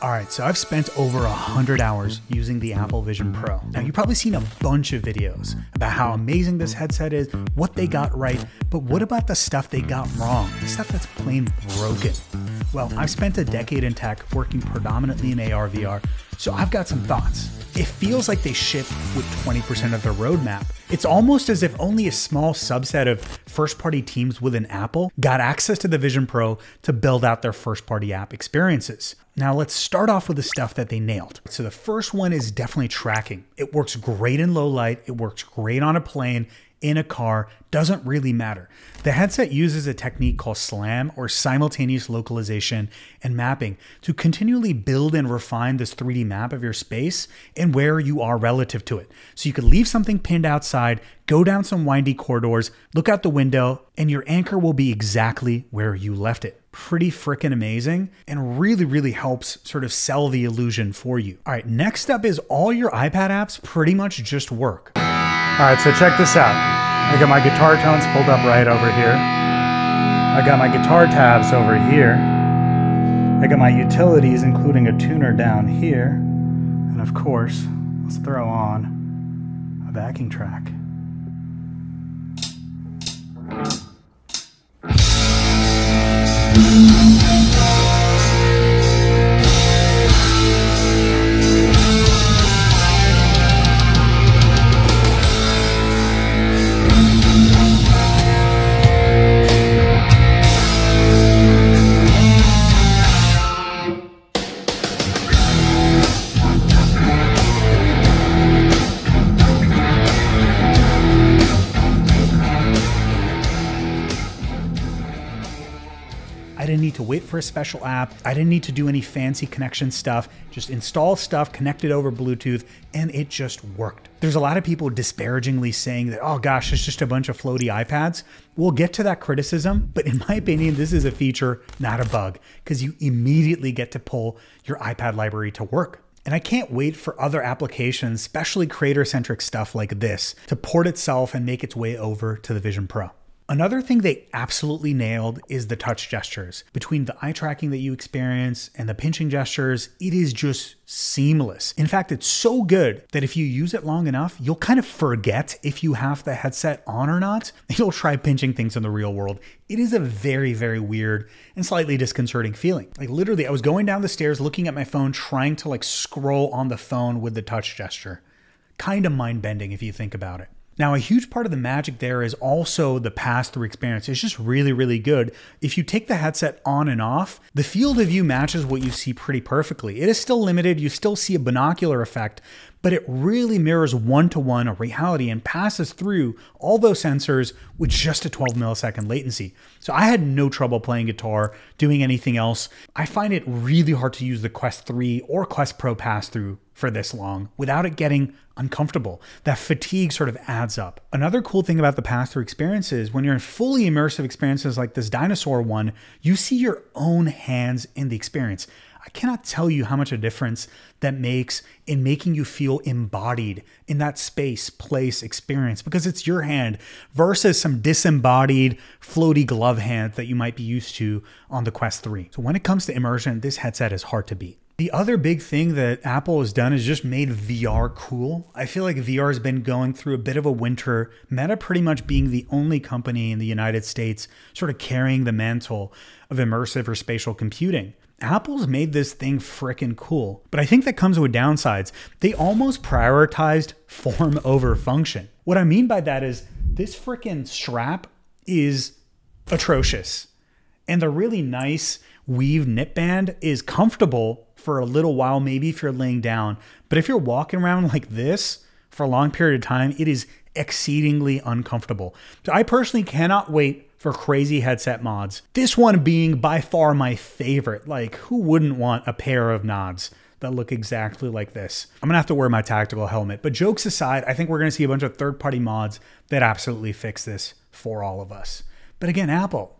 All right, so I've spent over 100 hours using the Apple Vision Pro. Now, you've probably seen a bunch of videos about how amazing this headset is, what they got right, but what about the stuff they got wrong, the stuff that's plain broken? Well, I've spent a decade in tech working predominantly in AR, VR, so I've got some thoughts. It feels like they ship with 20% of their roadmap. It's almost as if only a small subset of first-party teams within Apple got access to the Vision Pro to build out their first-party app experiences. Now let's start off with the stuff that they nailed. So the first one is definitely tracking. It works great in low light, it works great on a plane, in a car, doesn't really matter. The headset uses a technique called SLAM, or simultaneous localization and mapping, to continually build and refine this 3D map of your space and where you are relative to it. So you could leave something pinned outside, go down some windy corridors, look out the window, and your anchor will be exactly where you left it. Pretty freaking amazing, and really helps sort of sell the illusion for you. All right, next up is all your iPad apps pretty much just work. All right, so check this out. I got my guitar tones pulled up right over here. I got my guitar tabs over here. I got my utilities, including a tuner down here. And of course, let's throw on a backing track. I didn't need to wait for a special app. I didn't need to do any fancy connection stuff. Just install stuff, connect it over Bluetooth, and it just worked. There's a lot of people disparagingly saying that, oh gosh, it's just a bunch of floaty iPads. We'll get to that criticism, but in my opinion, this is a feature, not a bug, because you immediately get to pull your iPad library to work. And I can't wait for other applications, especially creator-centric stuff like this, to port itself and make its way over to the Vision Pro. Another thing they absolutely nailed is the touch gestures. Between the eye tracking that you experience and the pinching gestures, it is just seamless. In fact, it's so good that if you use it long enough, you'll kind of forget if you have the headset on or not. You'll try pinching things in the real world. It is a very weird and slightly disconcerting feeling. Like literally, I was going down the stairs looking at my phone, trying to like scroll on the phone with the touch gesture. Kind of mind-bending if you think about it. Now, a huge part of the magic there is also the pass-through experience. It's just really good. If you take the headset on and off, the field of view matches what you see pretty perfectly. It is still limited. You still see a binocular effect, but it really mirrors one-to-one a reality and passes through all those sensors with just a 12 millisecond latency. So I had no trouble playing guitar, doing anything else. I find it really hard to use the Quest 3 or Quest Pro pass-through for this long without it getting uncomfortable. That fatigue sort of adds up. Another cool thing about the pass-through experience is when you're in fully immersive experiences like this dinosaur one, you see your own hands in the experience. I cannot tell you how much a difference that makes in making you feel embodied in that space, place, experience, because it's your hand versus some disembodied, floaty glove hand that you might be used to on the Quest 3. So when it comes to immersion, this headset is hard to beat. The other big thing that Apple has done is just made VR cool. I feel like VR has been going through a bit of a winter, Meta pretty much being the only company in the United States sort of carrying the mantle of immersive or spatial computing. Apple's made this thing frickin' cool, but I think that comes with downsides. They almost prioritized form over function. What I mean by that is this frickin' strap is atrocious. And the really nice weave knit band is comfortable for a little while, maybe if you're laying down. But if you're walking around like this for a long period of time, it is exceedingly uncomfortable. So I personally cannot wait for crazy headset mods. This one being by far my favorite. Like, who wouldn't want a pair of nods that look exactly like this? I'm gonna have to wear my tactical helmet. But jokes aside, I think we're gonna see a bunch of third-party mods that absolutely fix this for all of us. But again, Apple,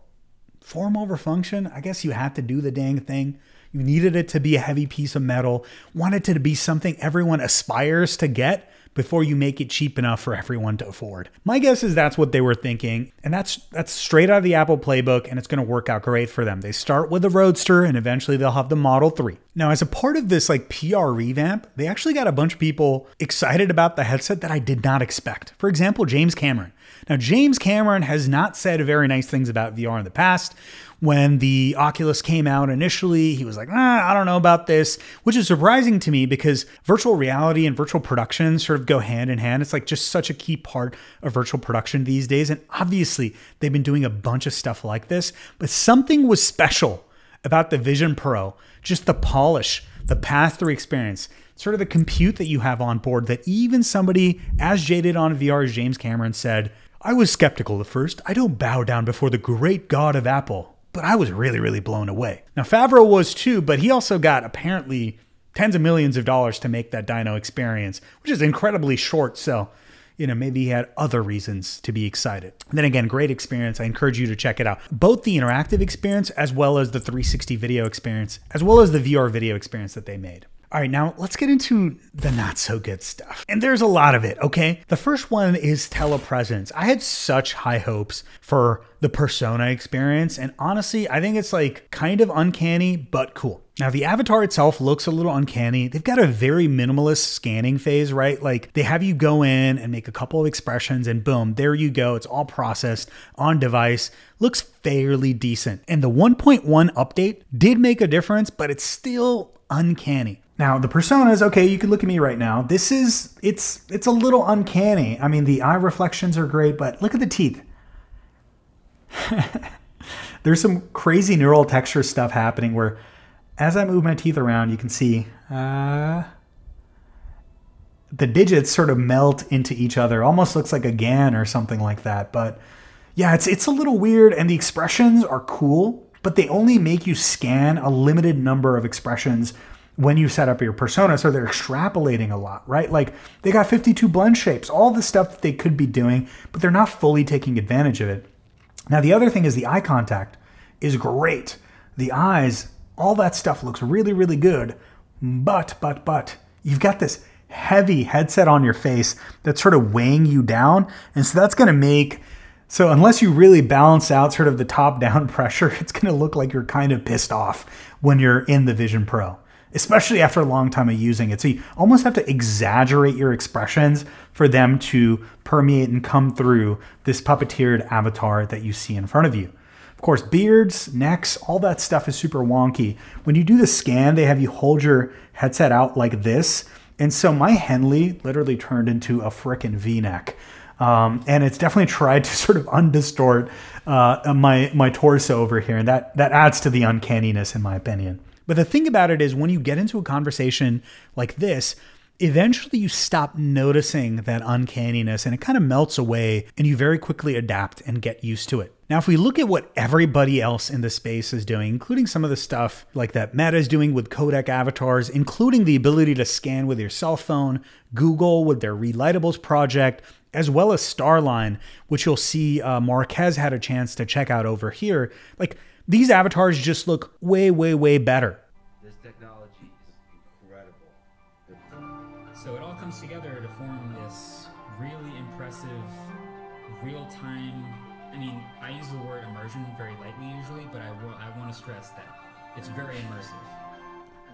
form over function, I guess you had to do the dang thing. You needed it to be a heavy piece of metal, wanted it to be something everyone aspires to get before you make it cheap enough for everyone to afford. My guess is that's what they were thinking, and that's straight out of the Apple playbook, and it's going to work out great for them. They start with the Roadster, and eventually they'll have the Model 3. Now, as a part of this like PR revamp, they actually got a bunch of people excited about the headset that I did not expect. For example, James Cameron. Now, James Cameron has not said very nice things about VR in the past. When the Oculus came out initially, he was like, I don't know about this, which is surprising to me because virtual reality and virtual production sort of go hand in hand. It's like just such a key part of virtual production these days. And obviously they've been doing a bunch of stuff like this, but something was special about the Vision Pro, just the polish, the pass-through experience, sort of the compute that you have on board that even somebody as jaded on VR as James Cameron said, I was skeptical at first. I don't bow down before the great god of Apple. But I was really, really blown away. Now, Favreau was too, but he also got apparently tens of millions of dollars to make that dyno experience, which is incredibly short. So, maybe he had other reasons to be excited. And then again, great experience. I encourage you to check it out. Both the interactive experience as well as the 360 video experience, as well as the VR video experience that they made. All right, now let's get into the not so good stuff. And there's a lot of it, okay? The first one is telepresence. I had such high hopes for the Persona experience, and honestly, I think it's like kind of uncanny, but cool. Now, the avatar itself looks a little uncanny. They've got a very minimalist scanning phase, right? Like they have you go in and make a couple of expressions and boom, there you go. It's all processed on device. Looks fairly decent. And the 1.1 update did make a difference, but it's still uncanny. Now, the personas, okay, you can look at me right now. It's a little uncanny. I mean, the eye reflections are great, but look at the teeth. There's some crazy neural texture stuff happening where as I move my teeth around, you can see the digits sort of melt into each other. Almost looks like a GAN or something like that. But yeah, it's a little weird, and the expressions are cool, but they only make you scan a limited number of expressions when you set up your persona, so they're extrapolating a lot, right? Like they got 52 blend shapes, all the stuff that they could be doing, but they're not fully taking advantage of it. Now, the other thing is the eye contact is great. The eyes, all that stuff looks really, really good, but you've got this heavy headset on your face that's sort of weighing you down, and so that's gonna make, so unless you really balance out sort of the top-down pressure, it's gonna look like you're kind of pissed off when you're in the Vision Pro, especially after a long time of using it. So you almost have to exaggerate your expressions for them to permeate and come through this puppeteered avatar that you see in front of you. Of course, beards, necks, all that stuff is super wonky. When you do the scan, they have you hold your headset out like this. And so my Henley literally turned into a frickin' V-neck. And it's definitely tried to sort of undistort my torso over here. And that adds to the uncanniness in my opinion. But the thing about it is when you get into a conversation like this, eventually you stop noticing that uncanniness and it kind of melts away and you very quickly adapt and get used to it. Now, if we look at what everybody else in the space is doing, including some of the stuff like that Meta is doing with codec avatars, including the ability to scan with your cell phone, Google with their Relightables project, as well as Starline, which you'll see Marquez had a chance to check out over here. Like, these avatars just look way, way, way better. This technology is incredible. So it all comes together to form this really impressive real-time, I mean, I use the word immersion very lightly usually, but I want to stress that it's very immersive.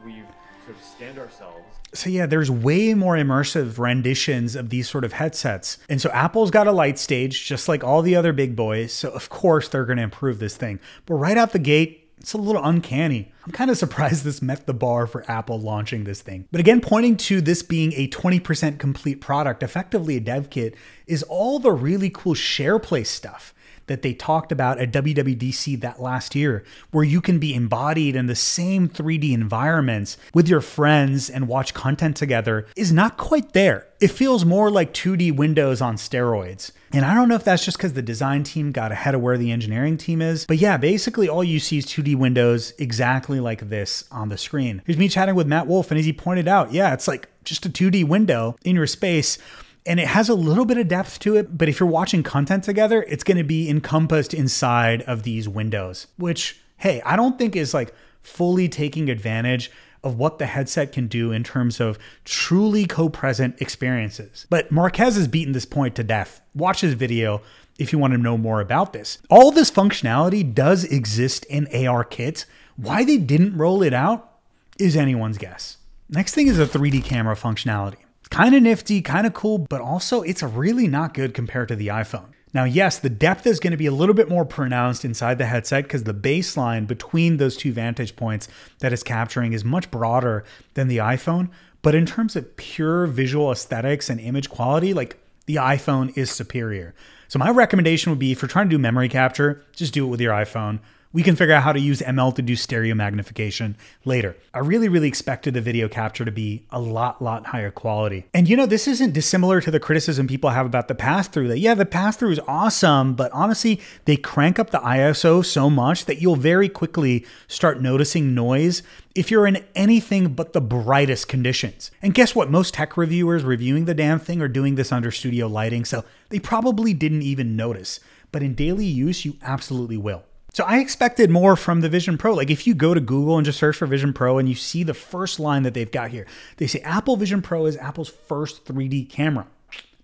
We've sort of scanned ourselves. So yeah, there's way more immersive renditions of these sort of headsets. And so Apple's got a light stage, just like all the other big boys. So of course they're going to improve this thing. But right out the gate, it's a little uncanny. I'm kind of surprised this met the bar for Apple launching this thing. But again, pointing to this being a 20% complete product, effectively a dev kit, is all the really cool SharePlay stuff that they talked about at WWDC that last year, where you can be embodied in the same 3D environments with your friends and watch content together, is not quite there. It feels more like 2D Windows on steroids. And I don't know if that's just because the design team got ahead of where the engineering team is, but yeah, basically all you see is 2D Windows exactly like this on the screen. Here's me chatting with Matt Wolf, and as he pointed out, yeah, it's like just a 2D window in your space. And it has a little bit of depth to it, but if you're watching content together, it's going to be encompassed inside of these windows, which, hey, I don't think is like fully taking advantage of what the headset can do in terms of truly co-present experiences. But Marquez has beaten this point to death. Watch his video if you want to know more about this. All this functionality does exist in AR kits. Why they didn't roll it out is anyone's guess. Next thing is a 3D camera functionality. Kind of nifty, kind of cool, but also it's really not good compared to the iPhone. Now, yes, the depth is going to be a little bit more pronounced inside the headset because the baseline between those two vantage points that it's capturing is much broader than the iPhone. But in terms of pure visual aesthetics and image quality, like the iPhone is superior. So my recommendation would be if you're trying to do memory capture, just do it with your iPhone. We can figure out how to use ML to do stereo magnification later. I really expected the video capture to be a lot higher quality. And you know, this isn't dissimilar to the criticism people have about the pass-through, that yeah, the pass-through is awesome, but honestly, they crank up the ISO so much that you'll very quickly start noticing noise if you're in anything but the brightest conditions. And guess what? Most tech reviewers reviewing the damn thing are doing this under studio lighting, so they probably didn't even notice. But in daily use, you absolutely will. So I expected more from the Vision Pro. Like if you go to Google and just search for Vision Pro and you see the first line that they've got here, they say Apple Vision Pro is Apple's first 3D camera.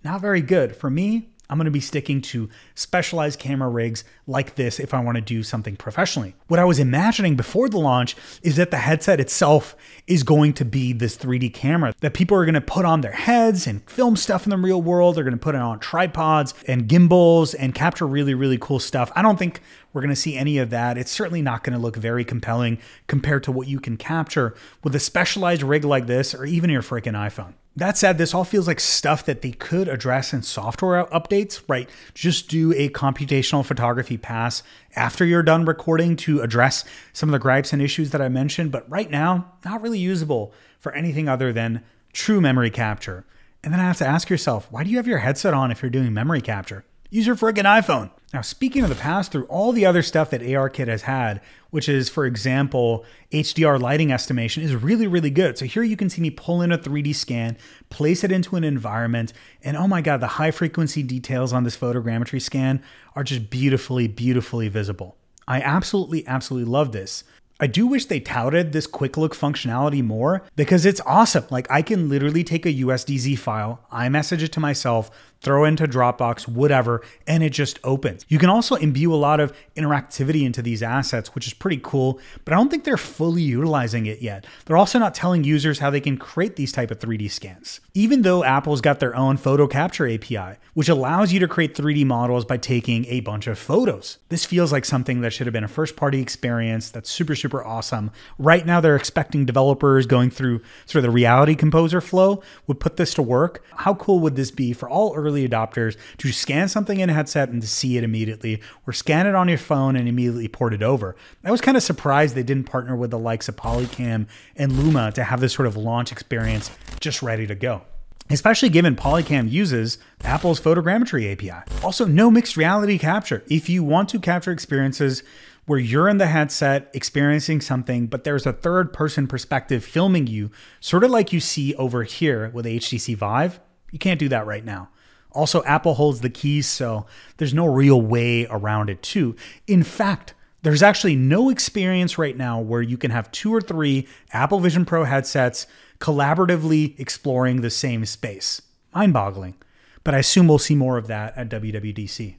Not very good. For me, I'm going to be sticking to specialized camera rigs like this if I want to do something professionally. What I was imagining before the launch is that the headset itself is going to be this 3D camera that people are going to put on their heads and film stuff in the real world. They're going to put it on tripods and gimbals and capture really cool stuff. I don't think we're going to see any of that. It's certainly not going to look very compelling compared to what you can capture with a specialized rig like this or even your freaking iPhone. That said, this all feels like stuff that they could address in software updates, right? Just do a computational photography pass after you're done recording to address some of the gripes and issues that I mentioned. But right now, not really usable for anything other than true memory capture. And then I have to ask yourself, why do you have your headset on if you're doing memory capture? Use your friggin' iPhone. Now, speaking of the pass-through, all the other stuff that ARKit has had, which is, for example, HDR lighting estimation, is really good. So here you can see me pull in a 3D scan, place it into an environment, and oh my God, the high frequency details on this photogrammetry scan are just beautifully visible. I absolutely love this. I do wish they touted this quick look functionality more because it's awesome. Like I can literally take a USDZ file, iMessage it to myself, throw it into Dropbox, whatever, and it just opens. You can also imbue a lot of interactivity into these assets, which is pretty cool, but I don't think they're fully utilizing it yet. They're also not telling users how they can create these type of 3D scans. Even though Apple's got their own photo capture API, which allows you to create 3D models by taking a bunch of photos. This feels like something that should have been a first-party experience that's super awesome. Right now, they're expecting developers going through sort of the Reality Composer flow would put this to work. How cool would this be for all early adopters to scan something in a headset and to see it immediately, or scan it on your phone and immediately port it over? I was kind of surprised they didn't partner with the likes of Polycam and Luma to have this sort of launch experience just ready to go. Especially given Polycam uses Apple's photogrammetry API. Also, no mixed reality capture. If you want to capture experiences where you're in the headset experiencing something, but there's a third person perspective filming you, sort of like you see over here with HTC Vive, you can't do that right now. Also, Apple holds the keys, so there's no real way around it too. In fact, there's actually no experience right now where you can have 2 or 3 Apple Vision Pro headsets collaboratively exploring the same space. Mind-boggling. But I assume we'll see more of that at WWDC.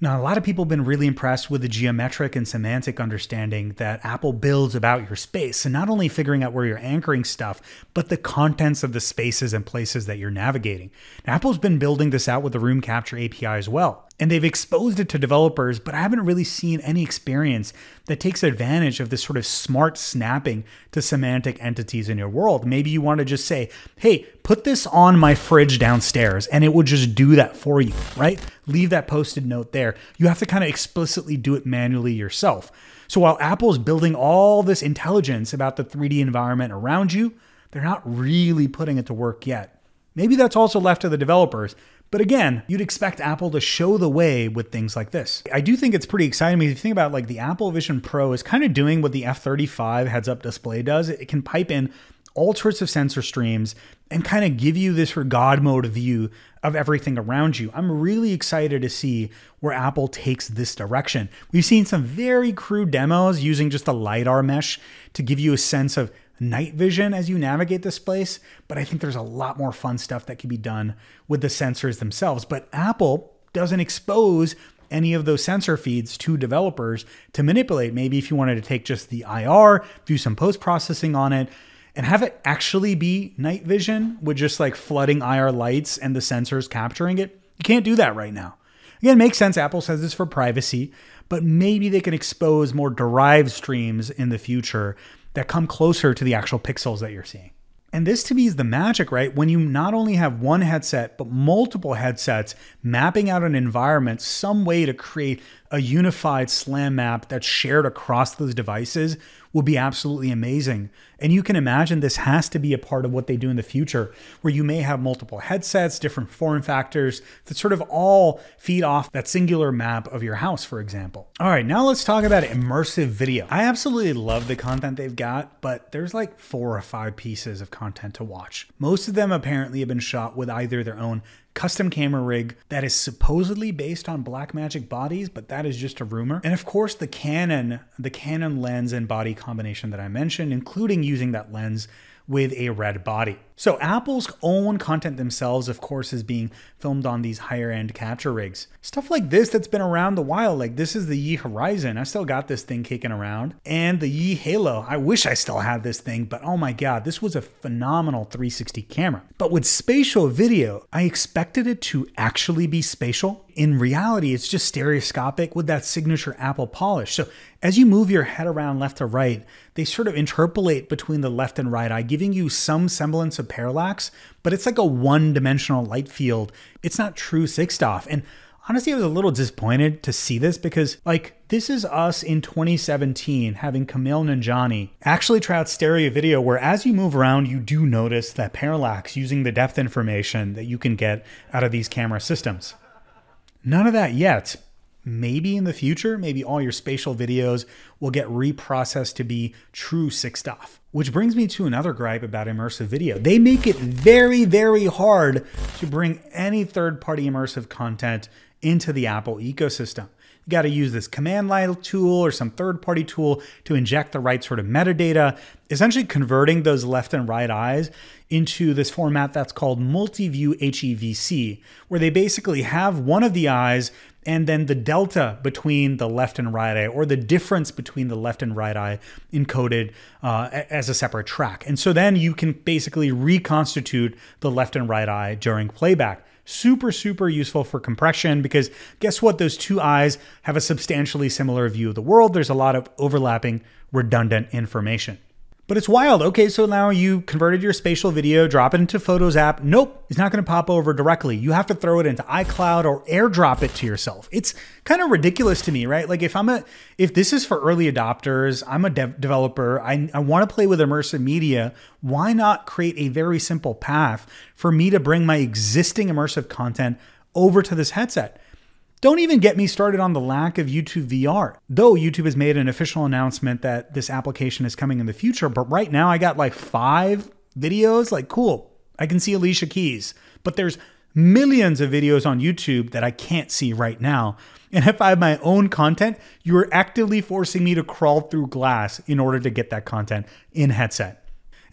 Now, a lot of people have been really impressed with the geometric and semantic understanding that Apple builds about your space, and not only figuring out where you're anchoring stuff, but the contents of the spaces and places that you're navigating. Now, Apple's been building this out with the Room Capture API as well, and they've exposed it to developers, but I haven't really seen any experience that takes advantage of this sort of smart snapping to semantic entities in your world. Maybe you want to just say, hey, put this on my fridge downstairs, and it will just do that for you, right? Leave that posted note there. You have to kind of explicitly do it manually yourself. So while Apple's building all this intelligence about the 3D environment around you, they're not really putting it to work yet. Maybe that's also left to the developers. But again, you'd expect Apple to show the way with things like this. I do think it's pretty exciting. I mean, if you think about like the Apple Vision Pro is kind of doing what the F35 heads-up display does. It can pipe in all sorts of sensor streams, and kind of give you this God mode view of everything around you. I'm really excited to see where Apple takes this direction. We've seen some very crude demos using just a LiDAR mesh to give you a sense of night vision as you navigate this place, but I think there's a lot more fun stuff that can be done with the sensors themselves. But Apple doesn't expose any of those sensor feeds to developers to manipulate. Maybe if you wanted to take just the IR, do some post-processing on it, and have it actually be night vision with just like flooding IR lights and the sensors capturing it. You can't do that right now. Again, it makes sense. Apple says this for privacy, but maybe they can expose more derived streams in the future that come closer to the actual pixels that you're seeing. And this to me is the magic, right? When you not only have one headset, but multiple headsets mapping out an environment, some way to create a unified SLAM map that's shared across those devices will be absolutely amazing. And you can imagine this has to be a part of what they do in the future, where you may have multiple headsets, different form factors that sort of all feed off that singular map of your house, for example. All right, now let's talk about immersive video. I absolutely love the content they've got, but there's like 4 or 5 pieces of content to watch. Most of them apparently have been shot with either their own custom camera rig that is supposedly based on Blackmagic bodies, but that is just a rumor. And of course, the Canon lens and body combination that I mentioned, including using that lens with a red body. So Apple's own content themselves, of course, is being filmed on these higher end capture rigs. Stuff like this that's been around a while, like this is the Yi Horizon. I still got this thing kicking around. And the Yi Halo, I wish I still had this thing, but oh my God, this was a phenomenal 360 camera. But with spatial video, I expected it to actually be spatial. In reality, it's just stereoscopic with that signature Apple polish. So as you move your head around left to right, they sort of interpolate between the left and right eye, giving you some semblance of parallax, but it's like a one-dimensional light field. It's not true 6-DoF. And honestly, I was a little disappointed to see this because like this is us in 2017 having Kumail Nanjiani actually try out stereo video where as you move around, you do notice that parallax using the depth information that you can get out of these camera systems. None of that yet. Maybe in the future, maybe all your spatial videos will get reprocessed to be true 6-DoF. Which brings me to another gripe about immersive video. They make it very, very hard to bring any third-party immersive content into the Apple ecosystem. You got to use this command line tool or some third-party tool to inject the right sort of metadata, essentially converting those left and right eyes into this format that's called multi-view HEVC, where they basically have one of the eyes and then the delta between the left and right eye, or the difference between the left and right eye encoded as a separate track. And so then you can basically reconstitute the left and right eye during playback. Super, super useful for compression because guess what? Those two eyes have a substantially similar view of the world. There's a lot of overlapping, redundant information. But it's wild. Okay, so now you converted your spatial video, drop it into Photos app. Nope, it's not going to pop over directly. You have to throw it into iCloud or AirDrop it to yourself. It's kind of ridiculous to me, right? Like if this is for early adopters, I'm a developer, I want to play with immersive media, why not create a very simple path for me to bring my existing immersive content over to this headset? Don't even get me started on the lack of YouTube VR. Though YouTube has made an official announcement that this application is coming in the future, but right now I got like 5 videos, like cool. I can see Alicia Keys, but there's millions of videos on YouTube that I can't see right now. And if I have my own content, you're actively forcing me to crawl through glass in order to get that content in headset.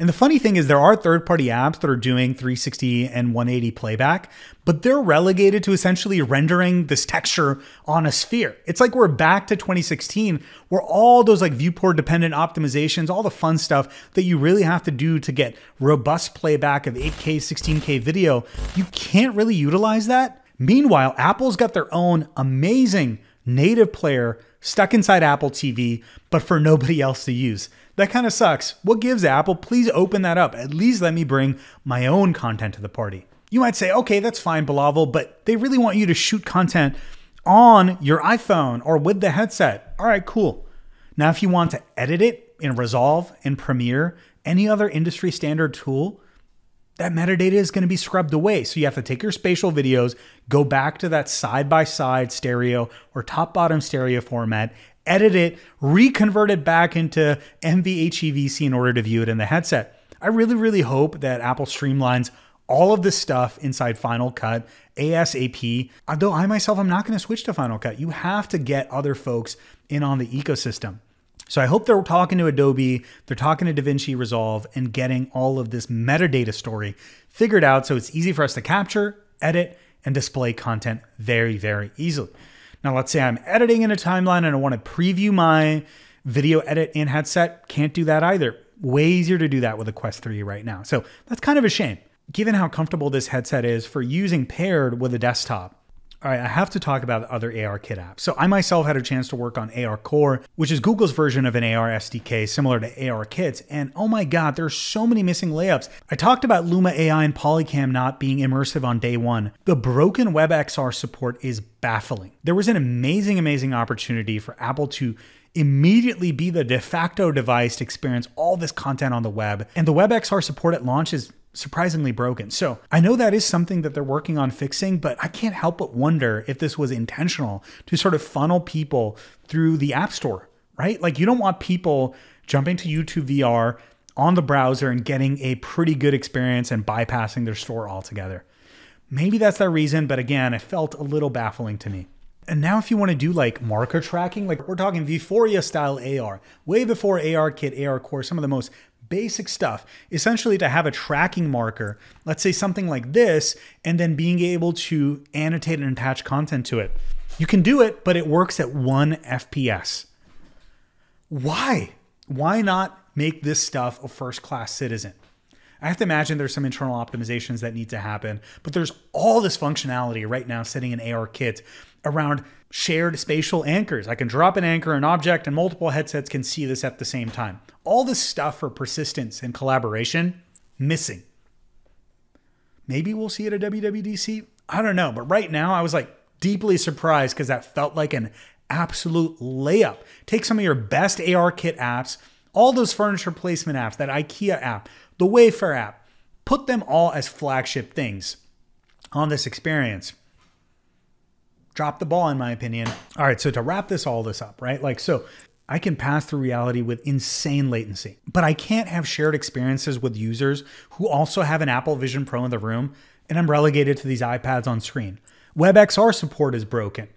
And the funny thing is there are third-party apps that are doing 360 and 180 playback, but they're relegated to essentially rendering this texture on a sphere. It's like we're back to 2016 where all those like viewport dependent optimizations, all the fun stuff that you really have to do to get robust playback of 8K, 16K video, you can't really utilize that. Meanwhile, Apple's got their own amazing native player stuck inside Apple TV, but for nobody else to use. That kind of sucks. What gives, Apple? Please open that up. At least let me bring my own content to the party. You might say, okay, that's fine, Bilal, but they really want you to shoot content on your iPhone or with the headset. All right, cool. Now, if you want to edit it in Resolve, in Premiere, any other industry standard tool, that metadata is going to be scrubbed away. So you have to take your spatial videos, go back to that side-by-side stereo or top-bottom stereo format, edit it, reconvert it back into MVHEVC in order to view it in the headset. I really, really hope that Apple streamlines all of this stuff inside Final Cut ASAP. Though I myself, I'm not going to switch to Final Cut. You have to get other folks in on the ecosystem. So I hope they're talking to Adobe, they're talking to DaVinci Resolve, and getting all of this metadata story figured out so it's easy for us to capture, edit, and display content very, very easily. Now, let's say I'm editing in a timeline and I want to preview my video edit in headset. Can't do that either. Way easier to do that with the Quest 3 right now. So that's kind of a shame, given how comfortable this headset is for using paired with a desktop. All right, I have to talk about other ARKit apps. So I myself had a chance to work on AR Core, which is Google's version of an AR SDK similar to ARKits. And oh my God, there's so many missing layups. I talked about Luma AI and Polycam not being immersive on day one. The broken WebXR support is baffling. There was an amazing opportunity for Apple to immediately be the de facto device to experience all this content on the web. And the WebXR support at launch is surprisingly broken. So I know that is something that they're working on fixing, but I can't help but wonder if this was intentional to sort of funnel people through the App Store, right? Like you don't want people jumping to YouTube VR on the browser and getting a pretty good experience and bypassing their store altogether. Maybe that's the reason, but again, it felt a little baffling to me. And now if you want to do like marker tracking, like we're talking Vuforia style AR, way before ARKit, AR Core, some of the most basic stuff, essentially to have a tracking marker, let's say something like this, and then being able to annotate and attach content to it. You can do it, but it works at 1 FPS. Why? Why not make this stuff a first-class citizen? I have to imagine there's some internal optimizations that need to happen, but there's all this functionality right now sitting in ARKit around shared spatial anchors. I can drop an anchor, an object, and multiple headsets can see this at the same time. All this stuff for persistence and collaboration, missing. Maybe we'll see it at WWDC. I don't know. But right now I was like deeply surprised because that felt like an absolute layup. Take some of your best ARKit apps, all those furniture placement apps, that IKEA app, the Wayfair app, put them all as flagship things on this experience. Drop the ball, in my opinion. All right, so to wrap all this up, right? Like, so I can pass through reality with insane latency, but I can't have shared experiences with users who also have an Apple Vision Pro in the room, and I'm relegated to these iPads on screen. WebXR support is broken.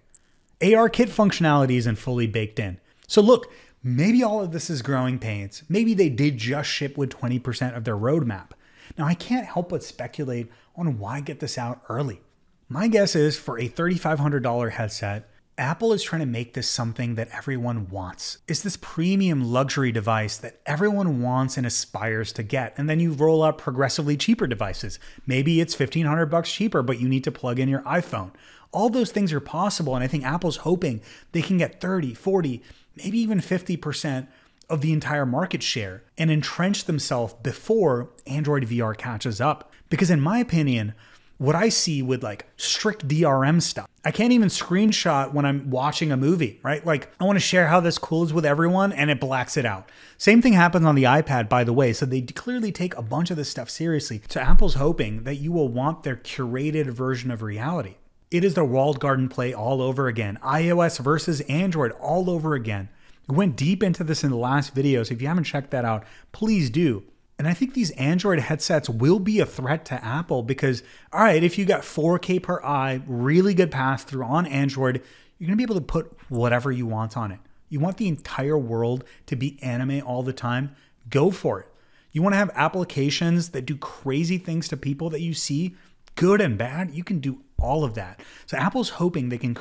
ARKit functionality isn't fully baked in. So look, maybe all of this is growing pains. Maybe they did just ship with 20% of their roadmap. Now, I can't help but speculate on why get this out early. My guess is for a $3,500 headset, Apple is trying to make this something that everyone wants. It's this premium luxury device that everyone wants and aspires to get. And then you roll out progressively cheaper devices. Maybe it's $1,500 cheaper, but you need to plug in your iPhone. All those things are possible. And I think Apple's hoping they can get 30, 40, maybe even 50% of the entire market share and entrench themselves before Android VR catches up. Because in my opinion, what I see with like strict DRM stuff, I can't even screenshot when I'm watching a movie, right? Like I want to share how this cool is with everyone and it blacks it out. Same thing happens on the iPad, by the way. So they clearly take a bunch of this stuff seriously. So Apple's hoping that you will want their curated version of reality. It is the walled garden play all over again. iOS versus Android all over again. We went deep into this in the last video. So if you haven't checked that out, please do. And I think these Android headsets will be a threat to Apple because, all right, if you got 4K per eye, really good pass through on Android, you're going to be able to put whatever you want on it. You want the entire world to be anime all the time? Go for it. You want to have applications that do crazy things to people that you see, good and bad? You can do all of that. So Apple's hoping they can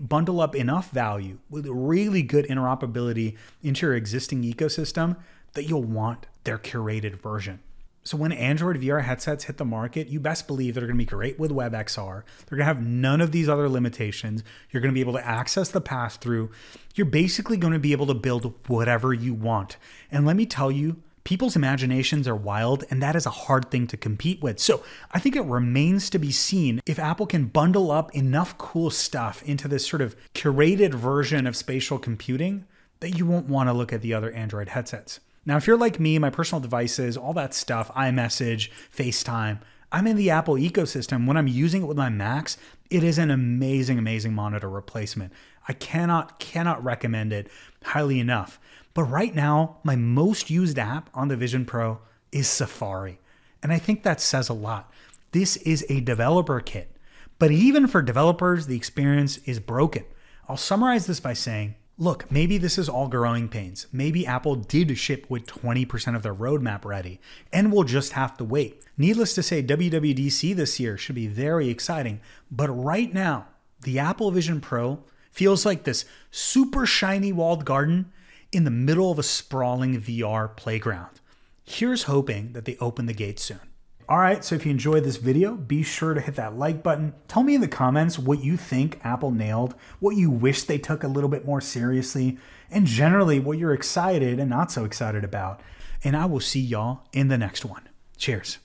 bundle up enough value with really good interoperability into your existing ecosystem that you'll want their curated version. So when Android VR headsets hit the market, you best believe they're going to be great with WebXR. They're going to have none of these other limitations. You're going to be able to access the pass-through. You're basically going to be able to build whatever you want. And let me tell you, people's imaginations are wild, and that is a hard thing to compete with. So I think it remains to be seen if Apple can bundle up enough cool stuff into this sort of curated version of spatial computing that you won't want to look at the other Android headsets. Now, if you're like me, my personal devices, all that stuff, iMessage, FaceTime, I'm in the Apple ecosystem. When I'm using it with my Macs, it is an amazing, amazing monitor replacement. I cannot recommend it highly enough. But right now, my most used app on the Vision Pro is Safari. And I think that says a lot. This is a developer kit, but even for developers, the experience is broken. I'll summarize this by saying, look, maybe this is all growing pains. Maybe Apple did ship with 20% of their roadmap ready, and we'll just have to wait. Needless to say, WWDC this year should be very exciting, but right now, the Apple Vision Pro feels like this super shiny walled garden in the middle of a sprawling VR playground. Here's hoping that they open the gate soon. All right, so if you enjoyed this video, be sure to hit that like button. Tell me in the comments what you think Apple nailed, what you wish they took a little bit more seriously, and generally what you're excited and not so excited about. And I will see y'all in the next one. Cheers.